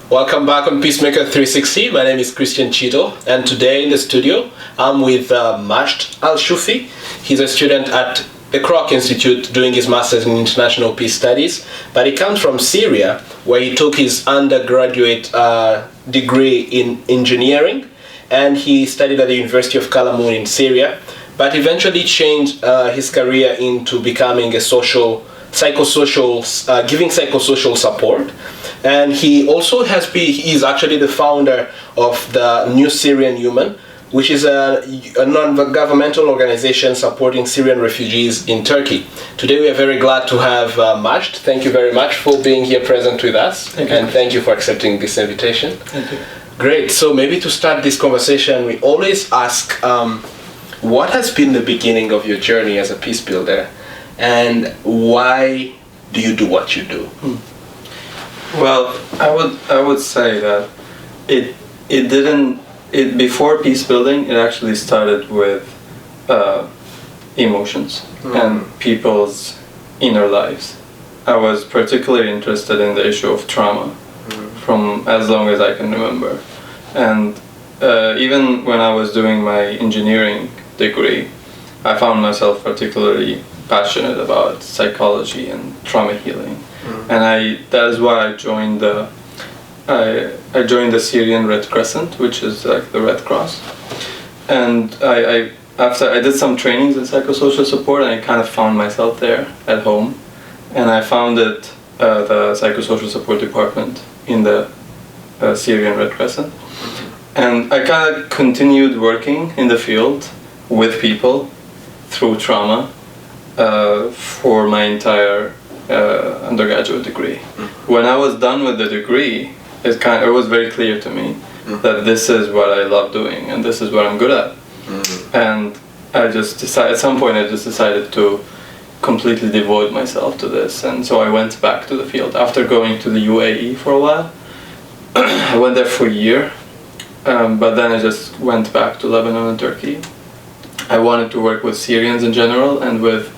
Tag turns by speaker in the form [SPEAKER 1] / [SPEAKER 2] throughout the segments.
[SPEAKER 1] Welcome back on Peacemaker 360. My name is Christian Chito, and today in the studio I'm with Majd Al-Shufi. He's a student at the Kroc Institute doing his Master's in International Peace Studies, but he comes from Syria, where he took his undergraduate degree in engineering, and he studied at the University of Calamoun in Syria, but eventually changed his career into becoming a giving psychosocial support. And he also he's actually the founder of the New Syrian Human, which is a non-governmental organization supporting Syrian refugees in Turkey. Today we are very glad to have Majd. Thank you very much for being here present with us. Thank you for accepting this invitation.
[SPEAKER 2] Thank you.
[SPEAKER 1] Great. So maybe to start this conversation, we always ask, what has been the beginning of your journey as a peace builder, and why do you do what you do?
[SPEAKER 2] Well, I would say that before peace building, it actually started with emotions and people's inner lives. I was particularly interested in the issue of trauma from as long as I can remember, and even when I was doing my engineering degree, I found myself particularly passionate about psychology and trauma healing. And that is why I joined the Syrian Red Crescent, which is like the Red Cross. And after I did some trainings in psychosocial support, and I kind of found myself there at home, and I founded the psychosocial support department in the Syrian Red Crescent. And I kind of continued working in the field with people through trauma for my entire undergraduate degree. When I was done with the degree, it was very clear to me that this is what I love doing and this is what I'm good at. And I just decided, at some point I just decided to completely devote myself to this, and so I went back to the field after going to the UAE for a while. I went there for a year, but then I just went back to Lebanon and Turkey. I wanted to work with Syrians in general and with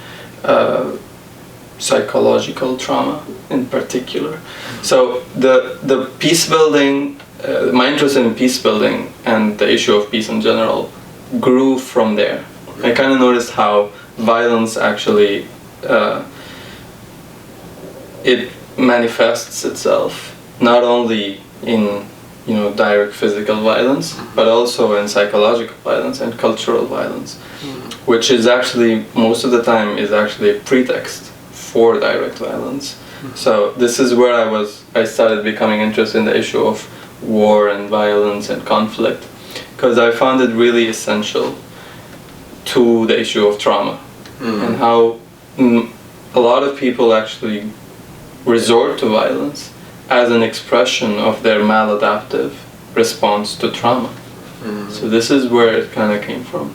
[SPEAKER 2] psychological trauma in particular. So the peace building, my interest in peace building and the issue of peace in general grew from there. I kind of noticed how violence actually it manifests itself not only in direct physical violence, but also in psychological violence and cultural violence, which is actually most of the time is actually a pretext for direct violence. So this is where I started becoming interested in the issue of war and violence and conflict, because I found it really essential to the issue of trauma and how a lot of people actually resort to violence as an expression of their maladaptive response to trauma. So this is where it kind of came from.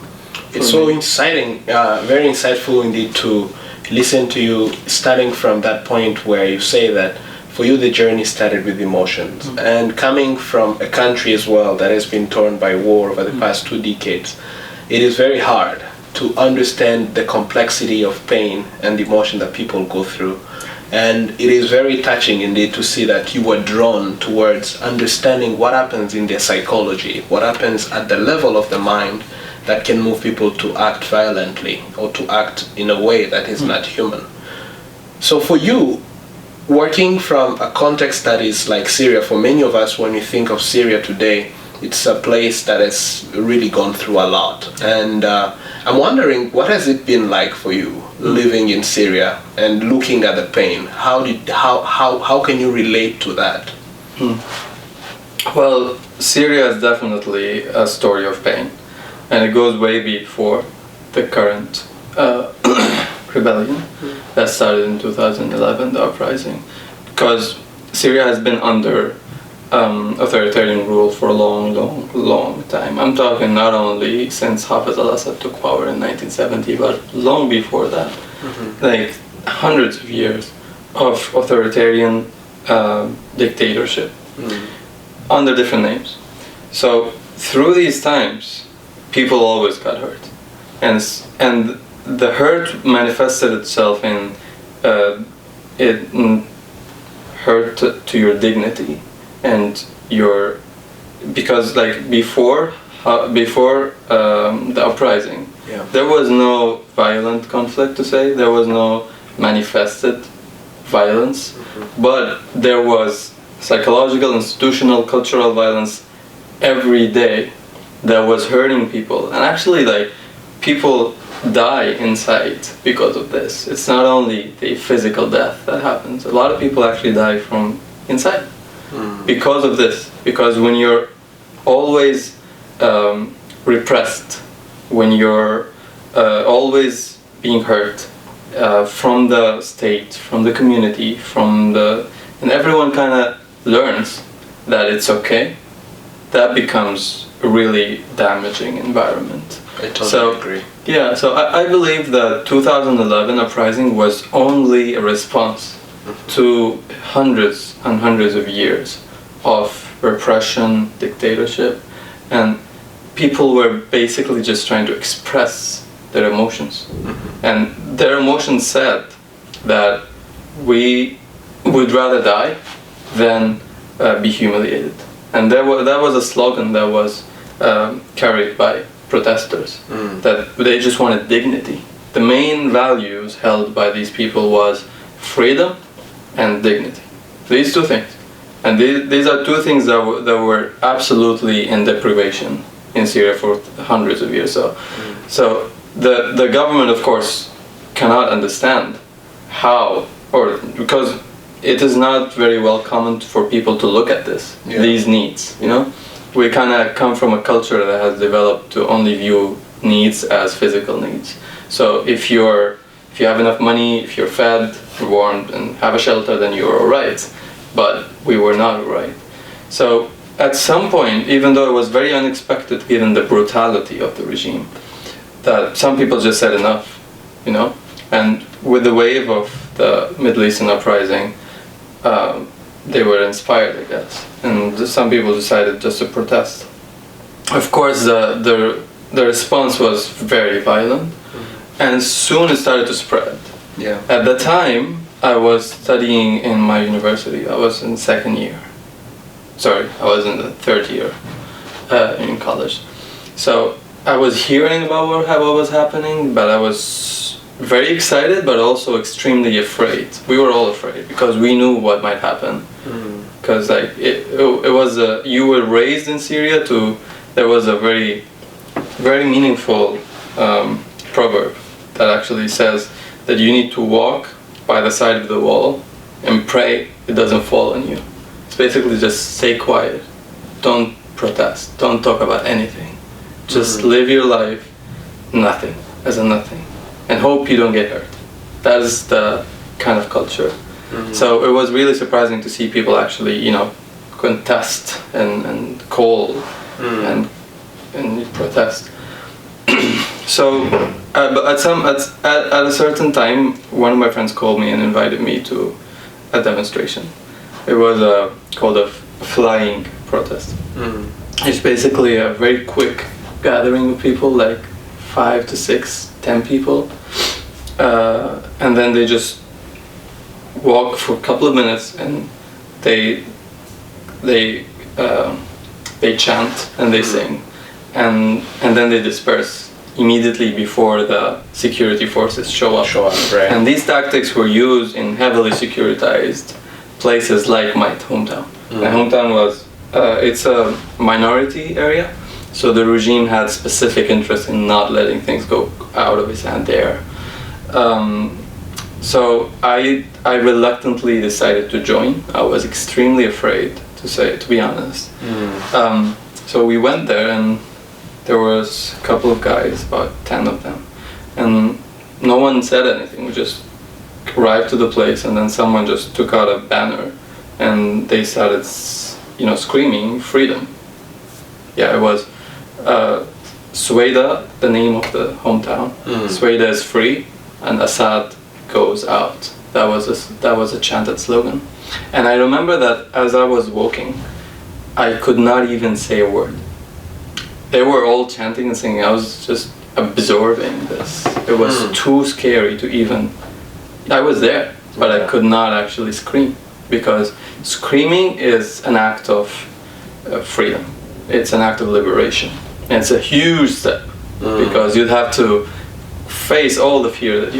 [SPEAKER 1] It's so exciting, very insightful indeed to listen to you, starting from that point where you say that for you the journey started with emotions, and coming from a country as well that has been torn by war over the past 2 decades, it is very hard to understand the complexity of pain and emotion that people go through. And it is very touching indeed to see that you were drawn towards understanding what happens in their psychology, what happens at the level of the mind that can move people to act violently or to act in a way that is not human. So for you, working from a context that is like Syria, for many of us, when we think of Syria today, it's a place that has really gone through a lot. And I'm wondering, what has it been like for you living in Syria and looking at the pain? How can you relate to that?
[SPEAKER 2] Well, Syria is definitely a story of pain, and it goes way before the current rebellion that started in 2011, the uprising, because Syria has been under authoritarian rule for a long time. I'm talking not only since Hafez al-Assad took power in 1970, but long before that. Like hundreds of years of authoritarian dictatorship under different names. So through these times, people always got hurt, and the hurt manifested itself in hurt to your dignity, and you're, because like before the uprising,
[SPEAKER 1] Yeah.
[SPEAKER 2] there was no violent conflict to say, there was no manifested violence, but there was psychological, institutional, cultural violence every day that was hurting people. And actually, like, people die inside because of this. It's not only the physical death that happens. A lot of people actually die from inside because of this. Because when you're always repressed, when you're always being hurt from the state, from the community, and everyone kind of learns that it's okay, that becomes a really damaging environment.
[SPEAKER 1] I totally agree.
[SPEAKER 2] Yeah, so I believe the 2011 uprising was only a response to hundreds and hundreds of years of repression, dictatorship, and people were basically just trying to express their emotions. And their emotions said that we would rather die than be humiliated. And that was a slogan that was carried by protesters, that they just wanted dignity. The main values held by these people was freedom and dignity. These two things. And these are two things that were absolutely in deprivation in Syria for hundreds of years. So the government, of course, cannot understand how, or because it is not very well common for people to look at these needs, you know? We kind of come from a culture that has developed to only view needs as physical needs. So if you have enough money, if you're fed, warmed, and have a shelter, then you're all right. But we were not all right. So at some point, even though it was very unexpected given the brutality of the regime, that some people just said enough, you know? And with the wave of the Middle Eastern uprising, they were inspired, I guess, and some people decided just to protest. Of course, the response was very violent, and soon it started to spread.
[SPEAKER 1] Yeah.
[SPEAKER 2] At the time, I was studying in my university. I was in second year. Sorry, I was in the third year in college. So I was hearing about what was happening, but I was very excited, but also extremely afraid. We were all afraid because we knew what might happen. Because like it was you were raised in Syria there was a very, very meaningful proverb that actually says that you need to walk by the side of the wall and pray it doesn't fall on you. It's basically just stay quiet, don't protest, don't talk about anything, just live your life, nothing, as a nothing, and hope you don't get hurt. That is the kind of culture. So it was really surprising to see people actually, you know, contest and call and protest. So but at a certain time, one of my friends called me and invited me to a demonstration. It was called a flying protest. It's basically a very quick gathering of people, like 5 to 6, 10 people, and then they just walk for a couple of minutes and they chant and they sing, and then they disperse immediately before the security forces show up.
[SPEAKER 1] Right.
[SPEAKER 2] And these tactics were used in heavily securitized places like my hometown. My hometown was it's a minority area, so the regime had specific interest in not letting things go out of its hand there. So I reluctantly decided to join. I was extremely afraid, to be honest. So we went there, and there was a couple of guys, about 10 of them, and no one said anything. We just arrived to the place, and then someone just took out a banner, and they started, you know, screaming freedom. Yeah, it was Sueda, the name of the hometown. Sueda is free, and Assad goes out. That was a chanted slogan. And I remember that as I was walking, I could not even say a word. They were all chanting and singing. I was just absorbing this. It was too scary to even... I was there, but I could not actually scream because screaming is an act of freedom. It's an act of liberation. And it's a huge step because you'd have to face all the fear that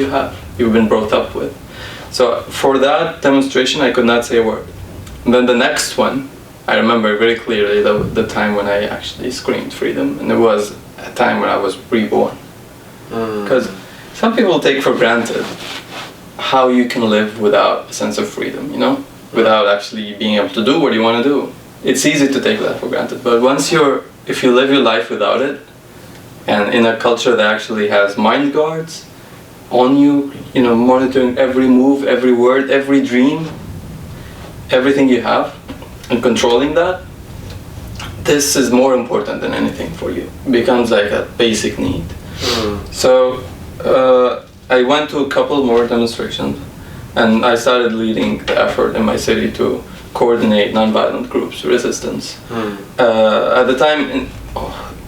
[SPEAKER 2] you've been brought up with. So for that demonstration, I could not say a word. And then the next one, I remember very clearly the time when I actually screamed freedom, and it was a time when I was reborn. Because some people take for granted how you can live without a sense of freedom, you know, without actually being able to do what you want to do. It's easy to take that for granted, but if you live your life without it, and in a culture that actually has mind guards on you, you know, monitoring every move, every word, every dream, everything you have, and controlling that, this is more important than anything for you. It becomes like a basic need. So I went to a couple more demonstrations, and I started leading the effort in my city to coordinate nonviolent groups resistance. At the time,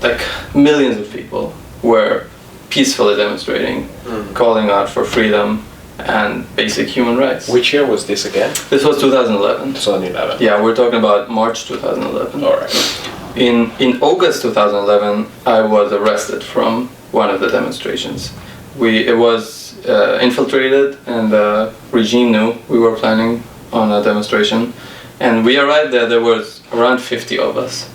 [SPEAKER 2] like millions of people were peacefully demonstrating, calling out for freedom and basic human rights.
[SPEAKER 1] Which year was this again?
[SPEAKER 2] This was 2011.
[SPEAKER 1] 2011.
[SPEAKER 2] Yeah, we're talking about March 2011.
[SPEAKER 1] All right.
[SPEAKER 2] In August 2011, I was arrested from one of the demonstrations. It was infiltrated, and the regime knew we were planning on a demonstration. And we arrived there, there was around 50 of us.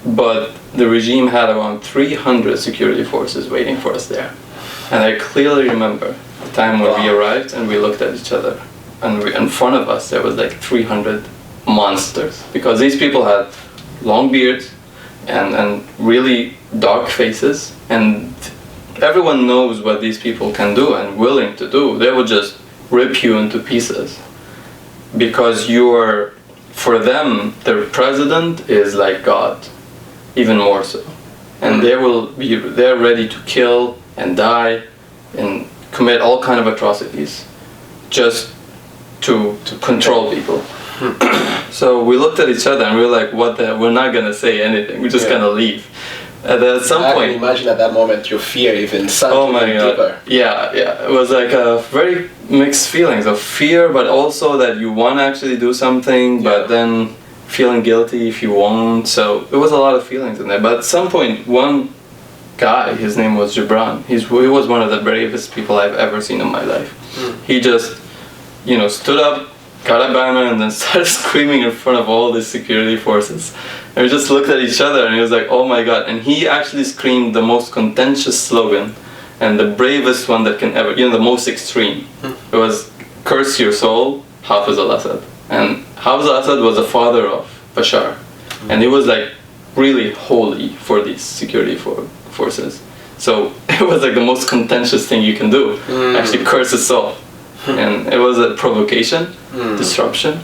[SPEAKER 2] But the regime had around 300 security forces waiting for us there. And I clearly remember the time when we arrived and we looked at each other. And in front of us there was like 300 monsters. Because these people had long beards and really dark faces. And everyone knows what these people can do and willing to do. They will just rip you into pieces. Because for them, their president is like God, even more so. And they're ready to kill and die and commit all kind of atrocities just to control people. So we looked at each other and we were like, we're not gonna say anything, we're just gonna leave. And then at some point,
[SPEAKER 1] I can imagine at that moment your fear even sunk deeper.
[SPEAKER 2] Yeah, it was like a very mixed feelings of fear, but also that you want to actually do something, but then feeling guilty if you won't. So there was a lot of feelings in there. But at some point, one guy, his name was Gibran, he was one of the bravest people I've ever seen in my life. He just, stood up, got a banner, and then started screaming in front of all the security forces. And we just looked at each other and he was like, oh my god. And he actually screamed the most contentious slogan and the bravest one that can ever, the most extreme. It was, curse your soul, Hafiz al-Assad. And Hafiz al-Assad was the father of Bashar. And he was like really holy for these security forces. So it was like the most contentious thing you can do, actually curse his soul. And it was a provocation, disruption,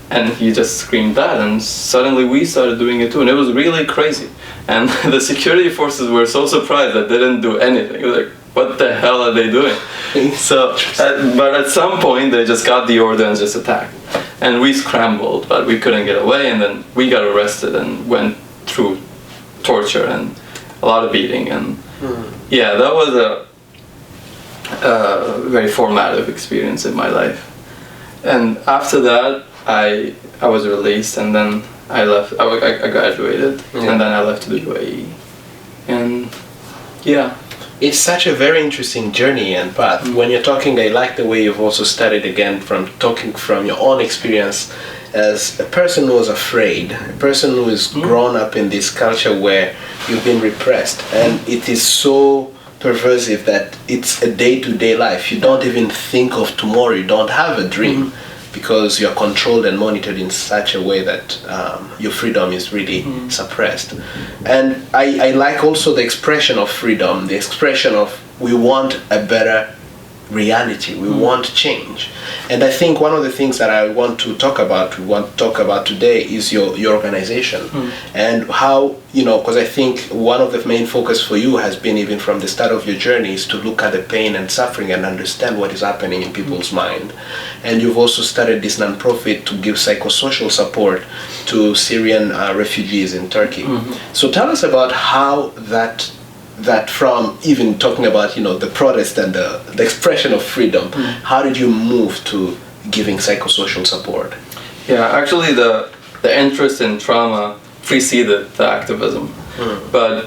[SPEAKER 2] and he just screamed that, and suddenly we started doing it too, and it was really crazy. And the security forces were so surprised that they didn't do anything. It was like, what the hell are they doing? But at some point they just got the order and just attacked. And we scrambled, but we couldn't get away, and then we got arrested and went through torture and a lot of beating. And yeah, that was a very formative experience in my life. And after that, I was released, and then I left. I graduated, and then I left to the UAE. And yeah,
[SPEAKER 1] it's such a very interesting journey and path. When you're talking, I like the way you've also started again from talking from your own experience as a person who was afraid, a person who is grown up in this culture where you've been repressed, and it is so pervasive that it's a day-to-day life. You don't even think of tomorrow. You don't have a dream because you're controlled and monitored in such a way that your freedom is really suppressed. And I like also the expression of freedom, the expression of we want a better reality, we want change. And I think one of the things that we want to talk about today is your organization and how, because I think one of the main focus for you has been, even from the start of your journey, is to look at the pain and suffering and understand what is happening in people's mind. And you've also started this non-profit to give psychosocial support to Syrian refugees in Turkey. So tell us about how that from even talking about the protest and the expression of freedom, how did you move to giving psychosocial support?
[SPEAKER 2] Yeah, actually the interest in trauma preceded the activism, but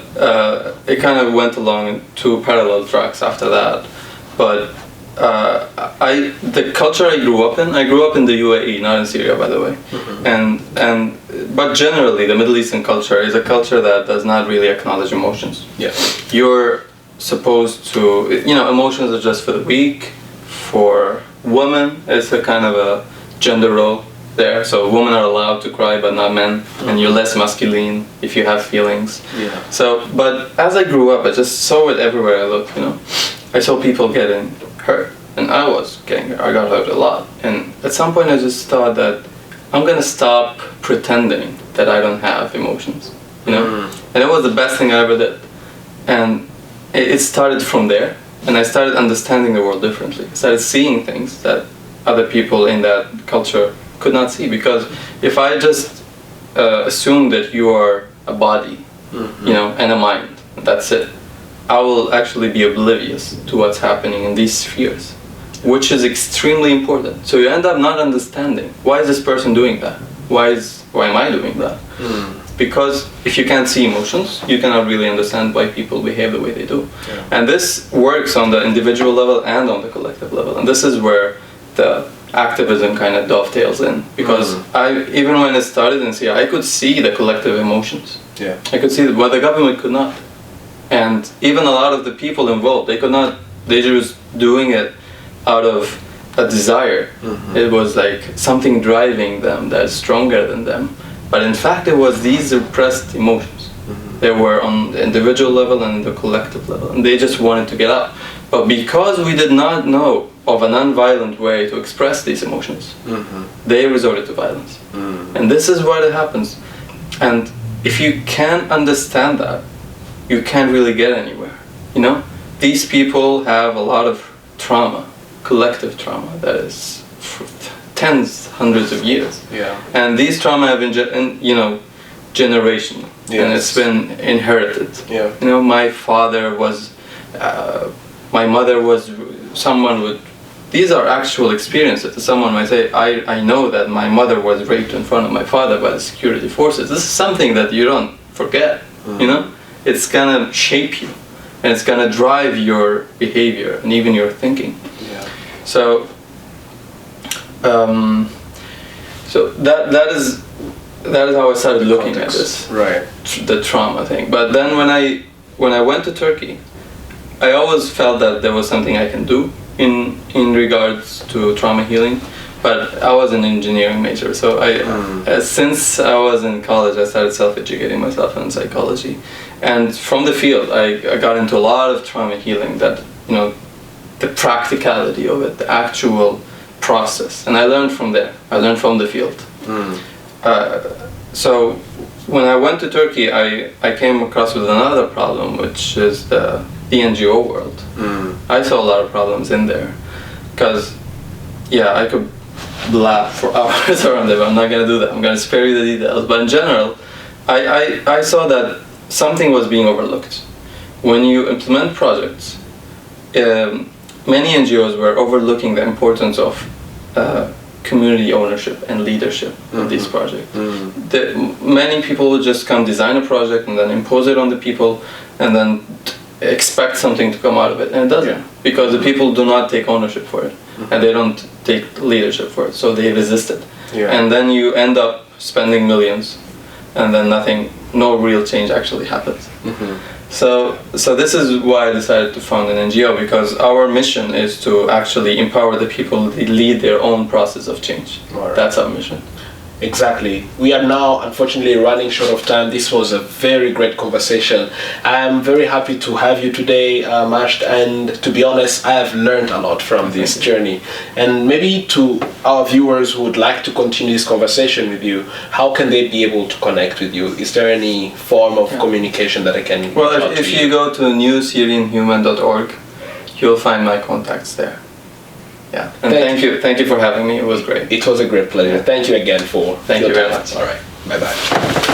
[SPEAKER 2] it kind of went along in two parallel tracks after that. But the culture I grew up in the UAE, not in Syria, by the way, but generally the Middle Eastern culture is a culture that does not really acknowledge emotions.
[SPEAKER 1] Yeah.
[SPEAKER 2] You're supposed to, emotions are just for the weak. For women, it's a kind of a gender role there. So women are allowed to cry, but not men, and you're less masculine if you have feelings.
[SPEAKER 1] Yeah.
[SPEAKER 2] So, but as I grew up, I just saw it everywhere I looked. I saw people getting hurt, and I got hurt a lot. And at some point, I just thought that I'm gonna stop pretending that I don't have emotions. And it was the best thing I ever did. And it started from there, and I started understanding the world differently. I started seeing things that other people in that culture could not see, because if I just assume that you are a body, and a mind, that's it, I will actually be oblivious to what's happening in these spheres, which is extremely important. So you end up not understanding, why is this person doing that? Why am I doing that? Because if you can't see emotions, you cannot really understand why people behave the way they do. Yeah. And this works on the individual level and on the collective level. And this is where the activism kind of dovetails in. Because even when it started in Syria, I could see the collective emotions.
[SPEAKER 1] Yeah.
[SPEAKER 2] I could see what the government could not. And even a lot of the people involved, they could not, they were just doing it out of a desire. It was like something driving them that's stronger than them. But in fact, it was these repressed emotions. They were on the individual level and the collective level, and they just wanted to get out. But because we did not know of a non-violent way to express these emotions, they resorted to violence. And this is why it happens. And if you can't understand that, you can't really get anywhere. These people have a lot of trauma, collective trauma, that is tens, hundreds of years. Yeah. And these trauma have been, generational. Yes. And it's been inherited. Yeah. My father was, my mother was someone with, these are actual experiences. Someone might say, I know that my mother was raped in front of my father by the security forces. This is something that you don't forget, It's gonna shape you, and it's gonna drive your behavior and even your thinking. Yeah. So that is how I started looking at this,
[SPEAKER 1] right?
[SPEAKER 2] The trauma thing. But then when I went to Turkey, I always felt that there was something I can do in regards to trauma healing. But I was an engineering major, so since I was in college, I started self-educating myself in psychology, and from the field, I got into a lot of trauma healing. That the practicality of it, the actual process, and I learned from there. I learned from the field. So when I went to Turkey, I came across with another problem, which is the NGO world. I saw a lot of problems in there, because I could blab for hours around it, but I'm not going to do that. I'm going to spare you the details. But in general, I saw that something was being overlooked. When you implement projects, many NGOs were overlooking the importance of community ownership and leadership of these projects. Many people would just come design a project and then impose it on the people and then expect something to come out of it, and it doesn't, because the people do not take ownership for it, and they don't take leadership for it, so they resist it. And then you end up spending millions, and then no real change actually happens. So this is why I decided to found an NGO, because our mission is to actually empower the people to lead their own process of change. Right. That's our mission.
[SPEAKER 1] Exactly. We are now unfortunately running short of time. This was a very great conversation. I am very happy to have you today, Majd, and to be honest, I have learned a lot from this journey. And maybe to our viewers who would like to continue this conversation with you, how can they be able to connect with you? Is there any form of communication that I can
[SPEAKER 2] Well, if you go to newsyrianhuman.org, you'll find my contacts there. Yeah, and thank you for having me. It was great.
[SPEAKER 1] It was a great pleasure. Thank you again for
[SPEAKER 2] Thank you very much.
[SPEAKER 1] All right, bye-bye.